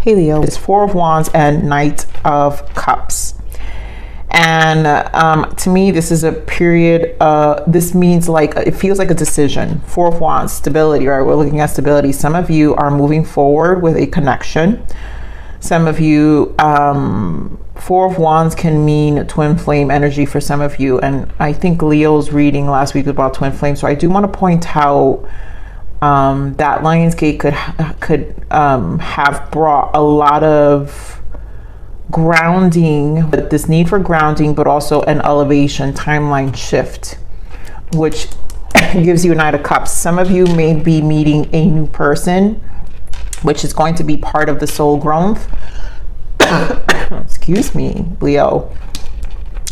Hey Leo, it's Four of Wands and Knight of Cups. And to me, this is a period, this means like, it feels like a decision. Four of Wands, stability, right? We're looking at stability. Some of you are moving forward with a connection. Some of you, Four of Wands can mean twin flame energy for some of you. And I think Leo's reading last week was about twin flame. So I do want to point out that Lionsgate could have brought a lot of grounding, but this need for grounding, but also an elevation timeline shift, which gives you a Knight of Cups. Some of you may be meeting a new person, which is going to be part of the soul growth. Excuse me, Leo.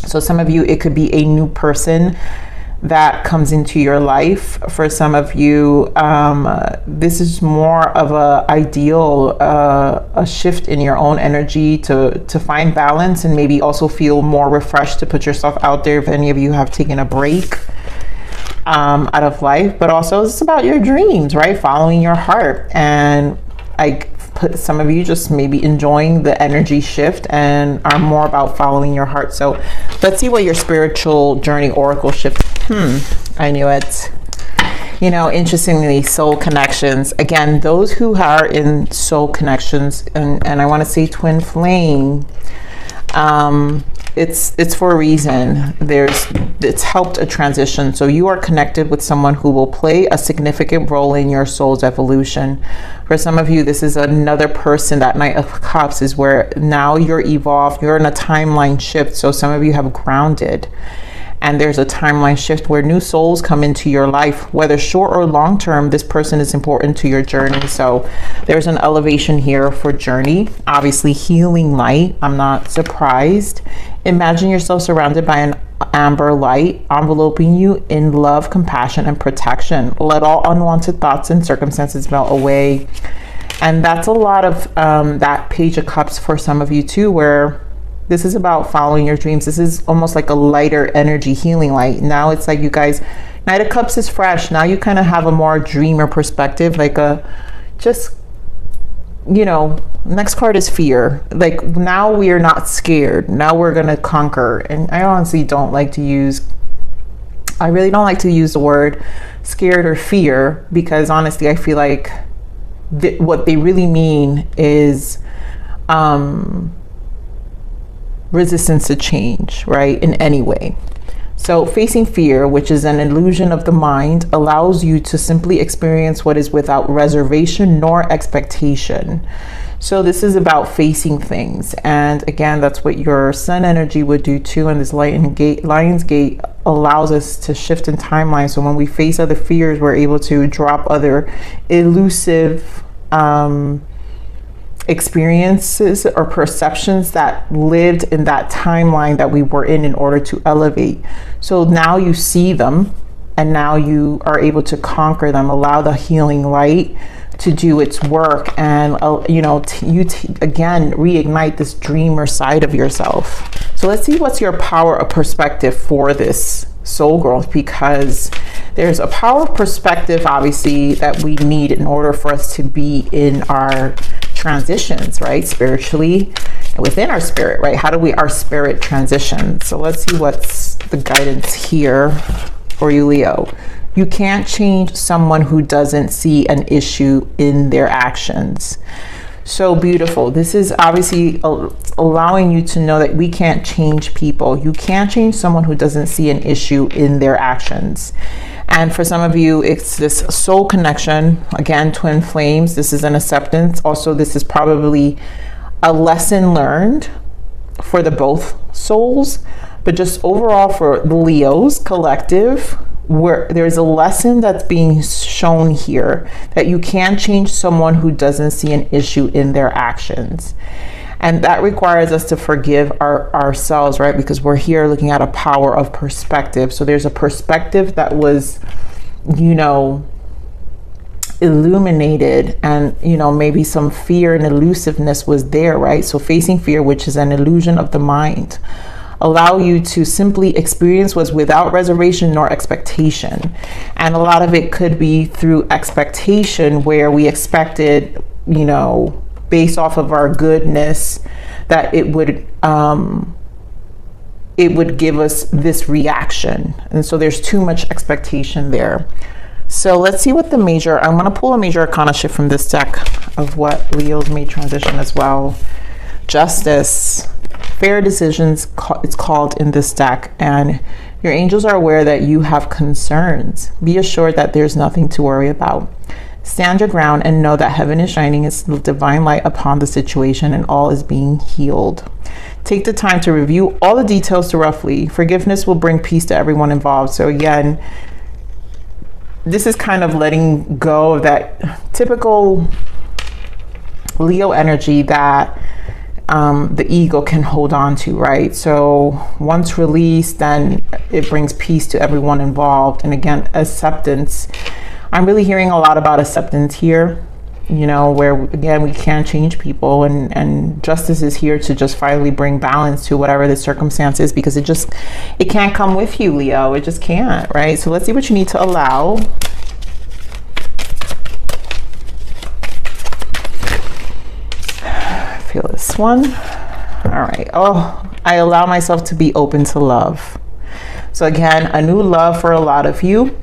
So some of you, it could be a new person that comes into your life. For some of you, this is more of a ideal, a shift in your own energy to find balance and maybe also feel more refreshed to put yourself out there if any of you have taken a break out of life. But also it's about your dreams, right? Following your heart. And I put some of you just maybe enjoying the energy shift and are more about following your heart. So let's see what your spiritual journey oracle shift. I knew it. You know, interestingly, soul connections. Again, those who are in soul connections, and I want to say twin flame, it's for a reason. It's helped a transition. So you are connected with someone who will play a significant role in your soul's evolution. For some of you, this is another person. That Knight of Cups is where now you're evolved, you're in a timeline shift. So some of you have grounded, and there's a timeline shift where new souls come into your life, whether short or long term. This person is important to your journey. So there's an elevation here for journey. Obviously, healing light. I'm not surprised. Imagine yourself surrounded by an amber light enveloping you in love, compassion, and protection. Let all unwanted thoughts and circumstances melt away. And that's a lot of that Page of Cups for some of you too, where this is about following your dreams. This is almost like a lighter energy healing light. Now it's like you guys, Knight of Cups is fresh. Now you kind of have a more dreamer perspective, like a just, you know, next card is fear. Like now we are not scared. Now we're going to conquer. And I honestly don't like to use, I really don't like to use the word scared or fear, because honestly, I feel like what they really mean is, resistance to change, right? In any way. So facing fear, which is an illusion of the mind, allows you to simply experience what is without reservation nor expectation. So this is about facing things. And again, that's what your sun energy would do too. And this Lionsgate allows us to shift in timeline. So when we face other fears, we're able to drop other elusive, experiences or perceptions that lived in that timeline that we were in order to elevate. So now you see them, and now you are able to conquer them. Allow the healing light to do its work, and you know, again reignite this dreamer side of yourself. So let's see what's your power of perspective for this soul growth, because there's a power of perspective obviously that we need in order for us to be in our transitions, right? Spiritually, within our spirit, right? How do our spirit transition? So let's see what's the guidance here for you, Leo. You can't change someone who doesn't see an issue in their actions. So beautiful. This is obviously allowing you to know that we can't change people. You can't change someone who doesn't see an issue in their actions. And for some of you, it's this soul connection. Again, twin flames. This is an acceptance. Also, this is probably a lesson learned for the both souls, but just overall for the Leos collective, where there's a lesson that's being shown here that you can't change someone who doesn't see an issue in their actions. And that requires us to forgive ourselves, right? Because we're here looking at a power of perspective. So there's a perspective that was, you know, illuminated, and, you know, maybe some fear and elusiveness was there, right? So facing fear, which is an illusion of the mind, allow you to simply experience what's without reservation nor expectation. And a lot of it could be through expectation, where we expected, you know, based off of our goodness, that it would give us this reaction. And so there's too much expectation there. So let's see what the major, I'm going to pull a major arcana shift from this deck of what Leos may transition as well. Justice, fair decisions, it's called in this deck. And your angels are aware that you have concerns. Be assured that there's nothing to worry about. Stand your ground and know that heaven is shining its divine light upon the situation and all is being healed. Take the time to review all the details thoroughly. Forgiveness will bring peace to everyone involved. So again, this is kind of letting go of that typical Leo energy that the ego can hold on to, right? So once released, then it brings peace to everyone involved. And again, acceptance. I'm really hearing a lot about acceptance here, you know, where again, we can't change people, and justice is here to just finally bring balance to whatever the circumstance is, because it can't come with you, Leo. It just can't, right? So let's see what you need to allow. Feel this one. All right. Oh, I allow myself to be open to love. So again, a new love for a lot of you,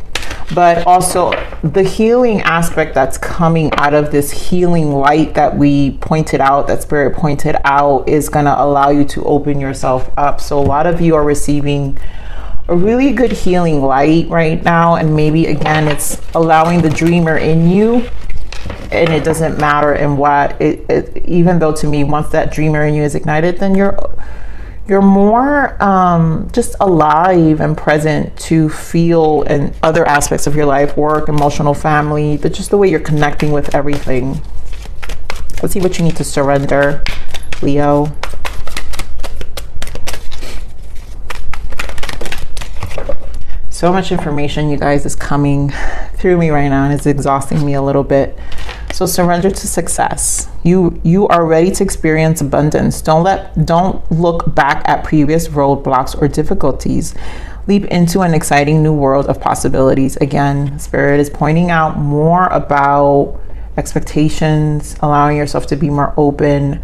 but also the healing aspect that's coming out of this healing light that we pointed out, that Spirit pointed out, is going to allow you to open yourself up. So a lot of you are receiving a really good healing light right now. And maybe again, it's allowing the dreamer in you. And it doesn't matter in what, even though to me, once that dreamer in you is ignited, then you're more just alive and present to feel in other aspects of your life, work, emotional, family, but just the way you're connecting with everything. Let's see what you need to surrender, Leo. So much information, you guys, is coming through me right now, and it's exhausting me a little bit. So surrender to success. You are ready to experience abundance. Don't look back at previous roadblocks or difficulties. Leap into an exciting new world of possibilities. Again, Spirit is pointing out more about expectations, allowing yourself to be more open.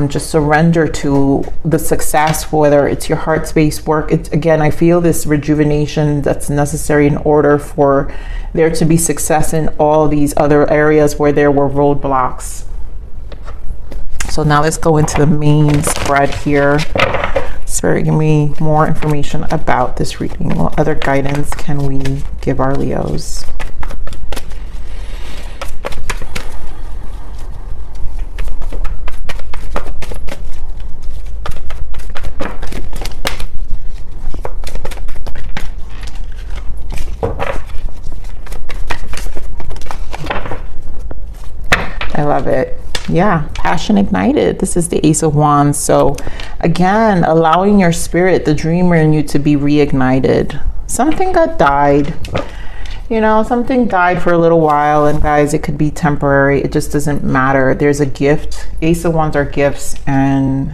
Just surrender to the success, whether it's your heart space work. Again, I feel this rejuvenation that's necessary in order for there to be success in all these other areas where there were roadblocks. So now let's go into the main spread here. Spirit, give me more information about this reading. What other guidance can we give our Leos? I love it. Yeah, passion ignited. This is the Ace of Wands. So again, allowing your spirit, the dreamer in you, to be reignited. Something that died, you know, something died for a little while, and guys, it could be temporary. It just doesn't matter. There's a gift. Ace of Wands are gifts, and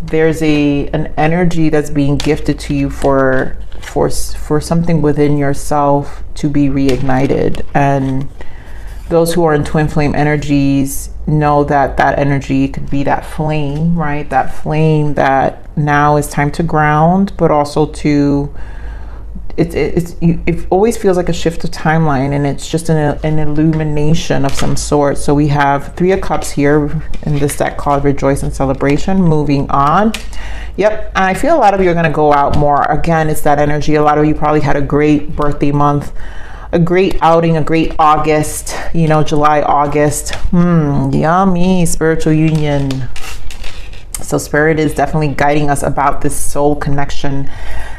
there's an energy that's being gifted to you for something within yourself to be reignited. And those who are in twin flame energies know that that energy could be that flame, right? That flame that now is time to ground, but also to, it always feels like a shift of timeline, and it's just an illumination of some sort. So we have Three of Cups here in this deck called Rejoice and Celebration. Moving on. Yep, and I feel a lot of you are going to go out more. Again, it's that energy. A lot of you probably had a great birthday month, a great outing, a great August, you know, July, August. Yummy, spiritual union. So Spirit is definitely guiding us about this soul connection.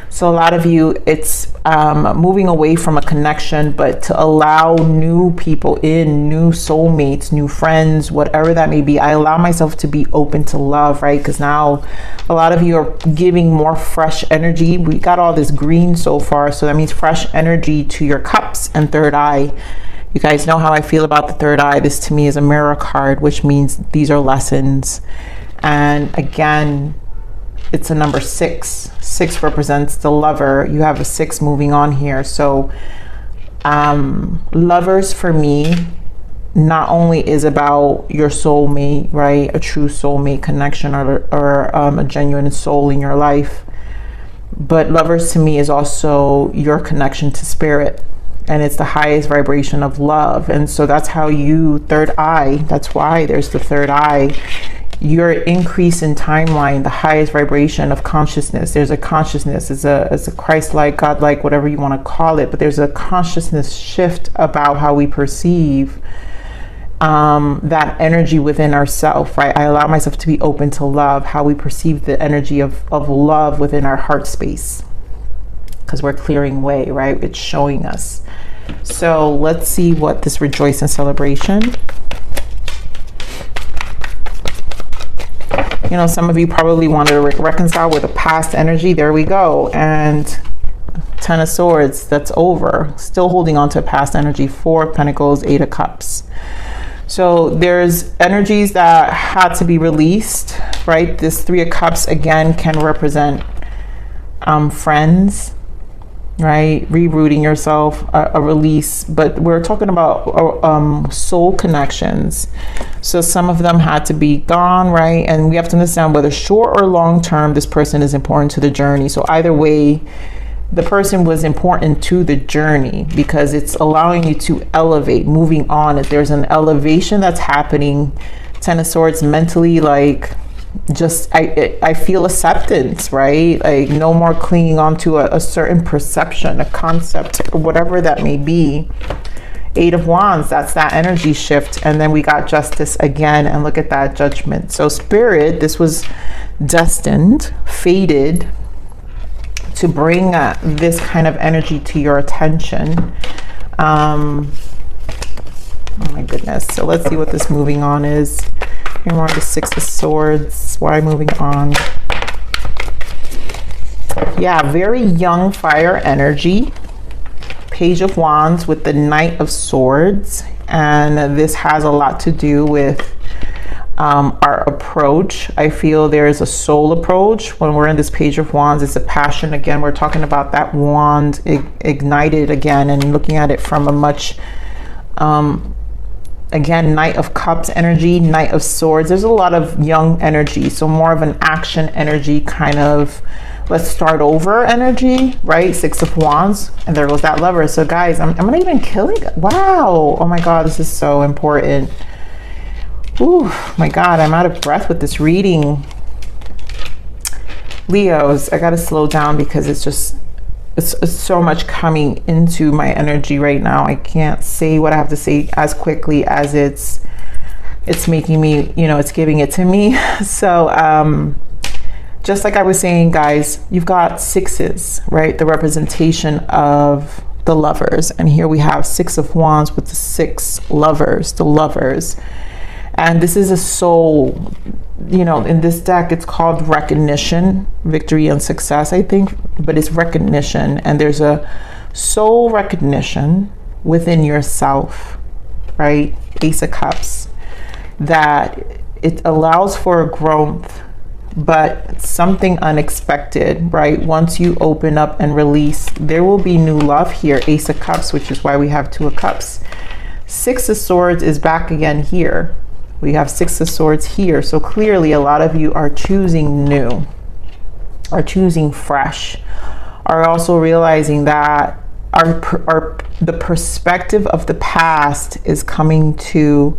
So a lot of you, it's moving away from a connection, but to allow new people in, new soulmates, new friends, whatever that may be. I allow myself to be open to love, right? Because now a lot of you are giving more fresh energy. We got all this green so far, so that means fresh energy to your cups and third eye. You guys know how I feel about the third eye. This to me is a mirror card, which means these are lessons. And again, it's a number 6. 6 represents the lover. You have a 6 moving on here. So lovers for me not only is about your soulmate, right? A true soulmate connection, or a genuine soul in your life. But lovers to me is also your connection to spirit. And it's the highest vibration of love. And so that's how you, third eye, that's why there's the third eye. Your increase in timeline, the highest vibration of consciousness. There's a consciousness, it's a Christ-like, God-like, whatever you want to call it. But there's a consciousness shift about how we perceive that energy within ourselves, right? I allow myself to be open to love, how we perceive the energy of love within our heart space, because we're clearing way, right? It's showing us. So let's see what this rejoice and celebration. You know, some of you probably want to reconcile with a past energy. There we go. And Ten of Swords, that's over. Still holding on to past energy. Four of Pentacles, Eight of Cups. So there's energies that had to be released, right? This Three of Cups, again, can represent friends, right? Rerouting yourself, a release. But we're talking about soul connections. So some of them had to be gone, right? And we have to understand whether short or long term, this person is important to the journey. So either way, the person was important to the journey because it's allowing you to elevate, moving on. If there's an elevation that's happening, Ten of Swords, mentally, like, just I feel acceptance, right? Like no more clinging on to a certain perception, a concept, or whatever that may be. Eight of Wands, that's that energy shift. And then we got Justice again, and look at that, Judgment. So Spirit, this was destined, fated to bring this kind of energy to your attention. Oh my goodness. So let's see what this moving on is. Here we're on the Six of Swords. Why moving on? Yeah, very young fire energy. Page of Wands with the Knight of Swords. And this has a lot to do with our approach. I feel there is a soul approach. When we're in this Page of Wands, it's a passion. Again, we're talking about that wand ignited again and looking at it from a much... again, Knight of Cups energy, Knight of Swords. There's a lot of young energy, so more of an action energy, kind of let's start over energy, right? Six of Wands, and there goes that Lover. So guys, I'm not even killing. Wow. Oh my God, this is so important. Ooh, my God, I'm out of breath with this reading. Leos, I gotta slow down because it's just, it's so much coming into my energy right now. I can't say what I have to say as quickly as it's making me, you know, it's giving it to me. So just like I was saying, guys, you've got sixes, right? The representation of the lovers. And here we have Six of Wands with the six lovers, the lovers. And this is a soul, you know, in this deck, it's called recognition, victory and success, I think, but it's recognition. And there's a soul recognition within yourself, right? Ace of Cups, that it allows for growth, but something unexpected, right? Once you open up and release, there will be new love here. Ace of Cups, which is why we have Two of Cups. Six of Swords is back again here. We have Six of Swords here. So clearly a lot of you are choosing new, are choosing fresh, are also realizing that the perspective of the past is coming to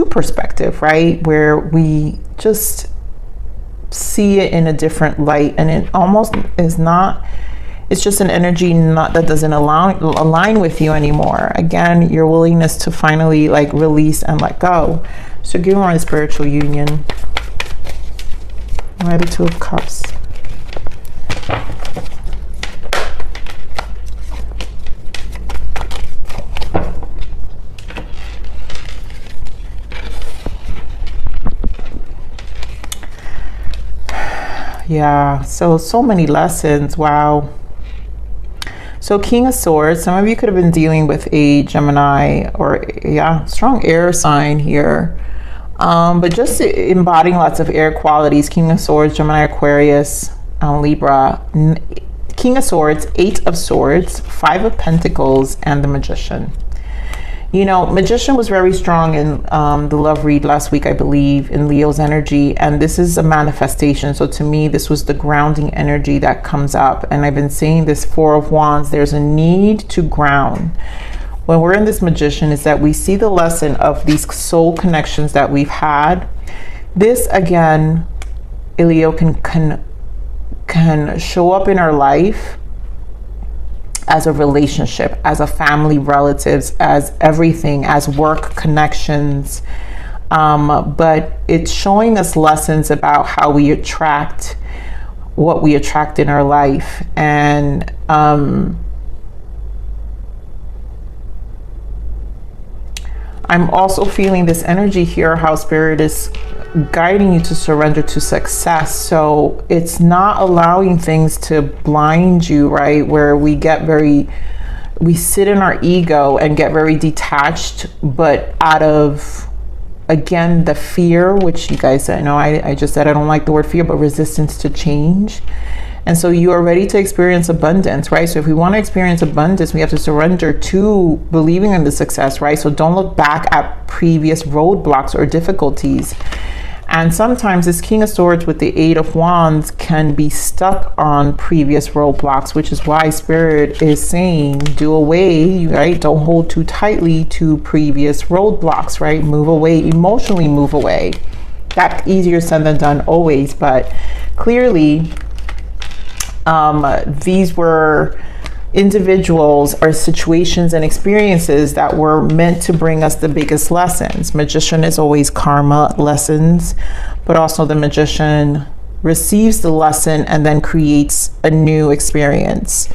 perspective, right? Where we just see it in a different light, and it almost is not, it's just an energy that doesn't align with you anymore. Again, your willingness to finally like release and let go. So give more in spiritual union. Why the Two of Cups? Yeah, so many lessons. Wow. So King of Swords, some of you could have been dealing with a Gemini or, yeah, strong air sign here. But just embodying lots of air qualities. King of Swords, Gemini, Aquarius, Libra. King of Swords, Eight of Swords, Five of Pentacles, and the Magician. You know, Magician was very strong in the love read last week, I believe, in Leo's energy. And this is a manifestation. So to me, this was the grounding energy that comes up. And I've been saying this 4 of Wands, there's a need to ground. When we're in this Magician is that we see the lesson of these soul connections that we've had. This, again, Leo, can show up in our life as a relationship, as a family, relatives, as everything, as work connections. But it's showing us lessons about how we attract what we attract in our life. And I'm also feeling this energy here, how Spirit is guiding you to surrender to success. So it's not allowing things to blind you, right? Where we sit in our ego and get very detached, but out of, again, the fear, which you guys, I know I just said I don't like the word fear, but resistance to change. And so you are ready to experience abundance, right? So if we want to experience abundance, we have to surrender to believing in the success, right? So don't look back at previous roadblocks or difficulties. And sometimes this King of Swords with the 8 of Wands can be stuck on previous roadblocks, which is why Spirit is saying do away, right? Don't hold too tightly to previous roadblocks, right? Move away, emotionally move away. That's easier said than done always, but clearly these were individuals or situations and experiences that were meant to bring us the biggest lessons. Magician is always karma lessons, but also the Magician receives the lesson and then creates a new experience.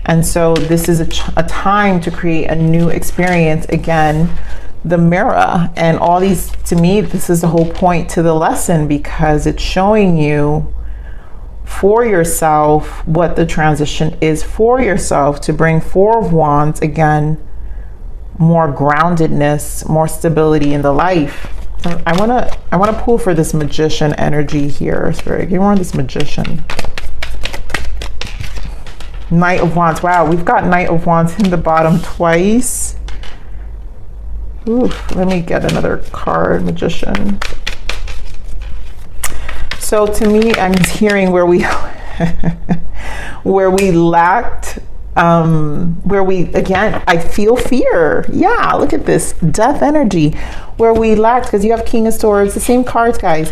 And so this is a time to create a new experience. Again, the mirror and all these, to me, this is the whole point to the lesson, because it's showing you for yourself what the transition is for yourself to bring 4 of Wands, again, more groundedness, more stability in the life. So I want to pull for this Magician energy here. Spirit, give me more of this Magician. Knight of Wands. Wow, we've got Knight of Wands in the bottom twice. Oof, let me get another card. Magician. So to me, I'm hearing where we lacked, again, I feel fear. Yeah, look at this death energy, where we lacked, because you have King of Swords, the same cards, guys,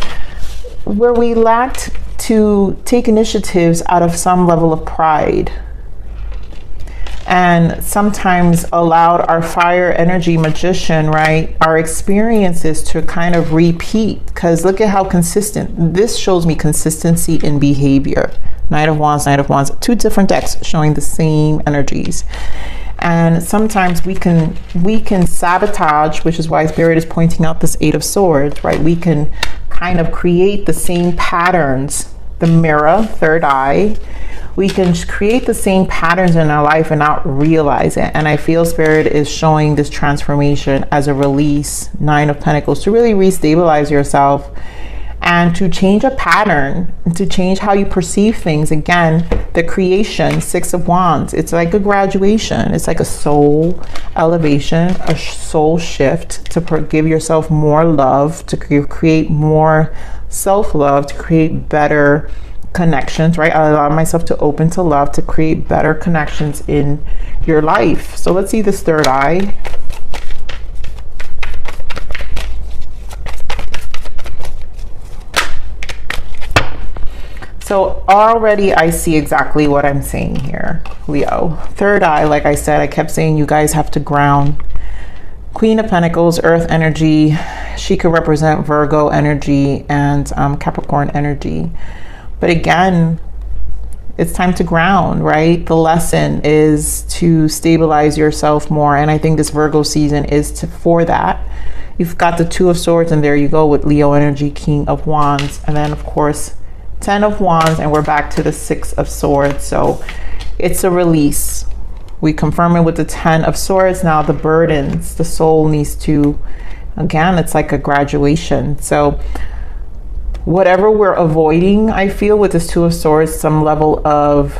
where we lacked to take initiatives out of some level of pride. And sometimes allowed our fire energy Magician, right, our experiences to kind of repeat, because look at how consistent. This shows me consistency in behavior. Knight of Wands, 2 different decks showing the same energies. And sometimes we can sabotage, which is why Spirit is pointing out this 8 of Swords, right? We can kind of create the same patterns, the mirror, third eye. We can create the same patterns in our life and not realize it. And I feel Spirit is showing this transformation as a release, 9 of Pentacles, to really restabilize yourself and to change a pattern, to change how you perceive things. Again, the creation, 6 of Wands, it's like a graduation. It's like a soul elevation, a soul shift, to give yourself more love, to create more self-love, to create better connections, right? I allow myself to open to love, to create better connections in your life. So let's see this third eye. So already I see exactly what I'm saying here, Leo. Third eye, like I said, I kept saying you guys have to ground. Queen of Pentacles, earth energy. She could represent Virgo energy and Capricorn energy. But again, it's time to ground, right? The lesson is to stabilize yourself more. And I think this Virgo season is for that. You've got the 2 of Swords, and there you go with Leo energy, King of Wands. And then, of course, 10 of Wands, and we're back to the 6 of Swords. So it's a release. We confirm it with the 10 of Swords. Now the burdens, the soul needs to, again, it's like a graduation. So whatever we're avoiding, I feel with this 2 of Swords, some level of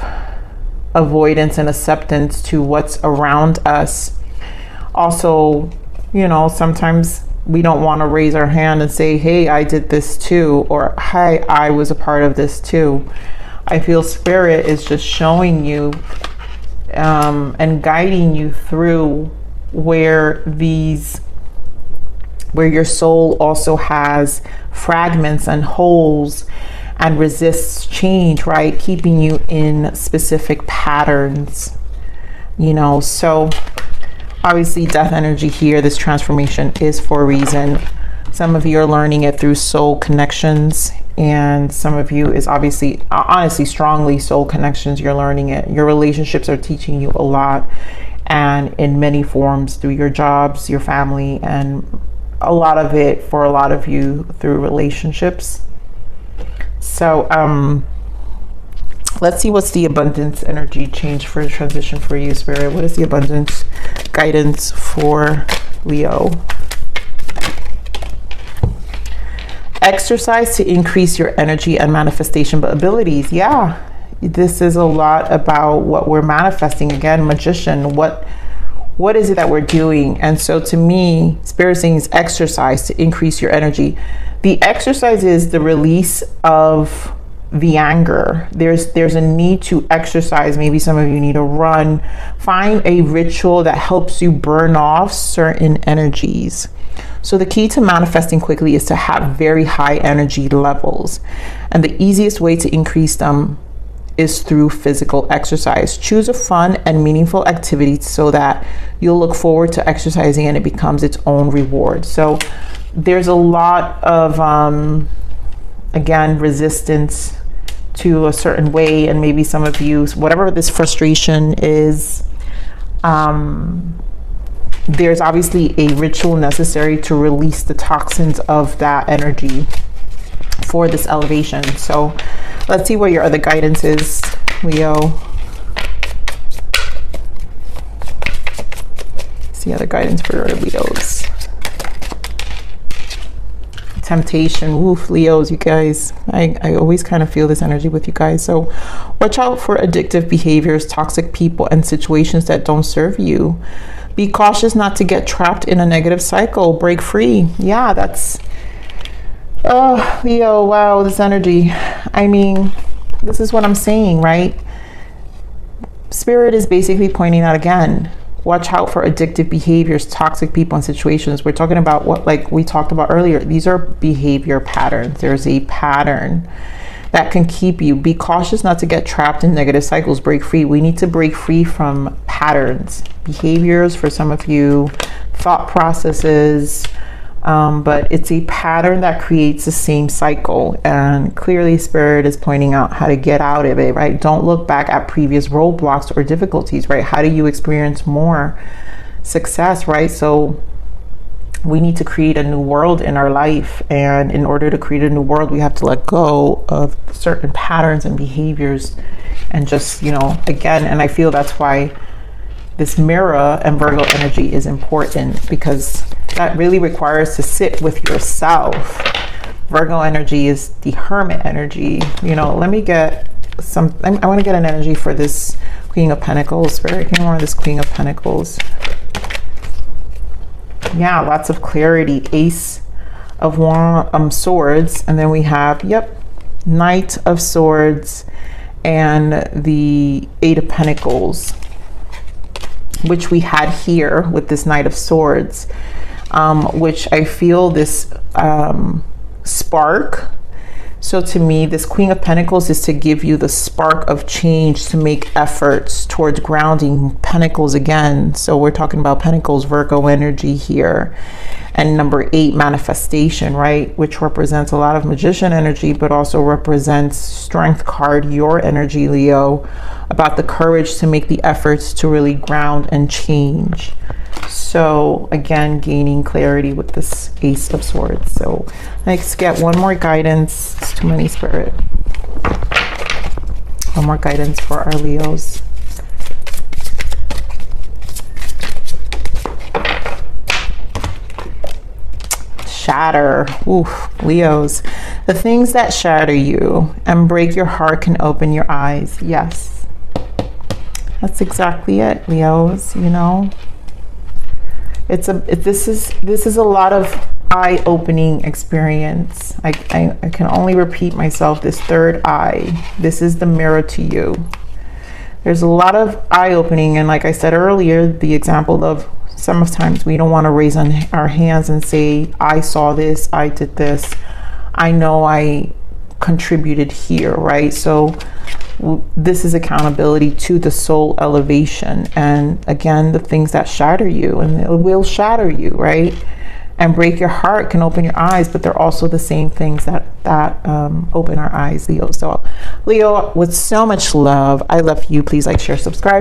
avoidance and acceptance to what's around us. Also, You know, sometimes we don't want to raise our hand and say, hey, I did this too, or hi, I was a part of this too. I feel Spirit is just showing you and guiding you through where your soul also has fragments and holes and resists change, right? Keeping you in specific patterns, you know. So obviously death energy here, this transformation is for a reason. Some of you are learning it through soul connections, and some of you is obviously, honestly, strongly soul connections. You're learning it. Your relationships are teaching you a lot, and in many forms, through your jobs, your family, and a lot of it for a lot of you through relationships. So let's see what's the abundance energy change for transition for you, Spirit. What is the abundance guidance for Leo? Exercise to increase your energy and manifestation abilities. Yeah, this is a lot about what we're manifesting. Again, magician, what is it that we're doing? And so to me, Spirit saying is exercise to increase your energy. The exercise is the release of the anger. There's a need to exercise. Maybe some of you need to run. Find a ritual that helps you burn off certain energies. So the key to manifesting quickly is to have very high energy levels. And the easiest way to increase them is through physical exercise. Choose a fun and meaningful activity so that you'll look forward to exercising and it becomes its own reward. So there's a lot of, again, resistance to a certain way. And maybe some of you, whatever this frustration is, there's obviously a ritual necessary to release the toxins of that energy for this elevation. So let's see what your other guidance is, Leo. See other guidance for Leos. Temptation. Oof, Leos, you guys. I always kind of feel this energy with you guys. So watch out for addictive behaviors, toxic people, and situations that don't serve you. Be cautious not to get trapped in a negative cycle. Break free. Yeah, that's... Oh, Leo, wow, this energy. I mean, this is what I'm saying, right? Spirit is basically pointing out again, watch out for addictive behaviors, toxic people, and situations. We're talking about what, like we talked about earlier, these are behavior patterns. There's a pattern that can keep you. Be cautious not to get trapped in negative cycles. Break free. We need to break free from patterns, behaviors for some of you, thought processes, but it's a pattern that creates the same cycle. And clearly Spirit is pointing out how to get out of it, right? Don't look back at previous roadblocks or difficulties, right? How do you experience more success, right? So we need to create a new world in our life, and in order to create a new world, we have to let go of certain patterns and behaviors, and just, you know, again, and I feel that's why this mirror and Virgo energy is important, because that really requires to sit with yourself. Virgo energy is the hermit energy. You know, let me get some, I want to get an energy for this Queen of Pentacles. Spirit, give me more of this Queen of Pentacles. Yeah, lots of clarity. Ace of Swords, and then we have, yep, Knight of Swords and the Eight of Pentacles, which we had here with this Knight of Swords, which I feel this spark. So to me, this Queen of Pentacles is to give you the spark of change, to make efforts towards grounding. Pentacles again. So we're talking about Pentacles, Virgo energy here. And number 8, manifestation, right? Which represents a lot of magician energy, but also represents strength card, your energy, Leo, about the courage to make the efforts to really ground and change. So again, gaining clarity with this Ace of Swords. So let's get one more guidance. It's too many, Spirit. One more guidance for our Leos. Shatter. Oof, Leos. The things that shatter you and break your heart can open your eyes. Yes. That's exactly it, Leos, you know. This is a lot of eye-opening experience. I can only repeat myself. This third eye, this is the mirror to you. There's a lot of eye-opening, and like I said earlier, the example of sometimes we don't want to raise our hands and say, I saw this, I did this, I know I contributed here, right? So this is accountability to the soul elevation, and again, the things that shatter you, and it will shatter you, right? And break your heart can open your eyes, but they're also the same things that open our eyes, Leo. So Leo, with so much love, I love you. Please like, share, subscribe.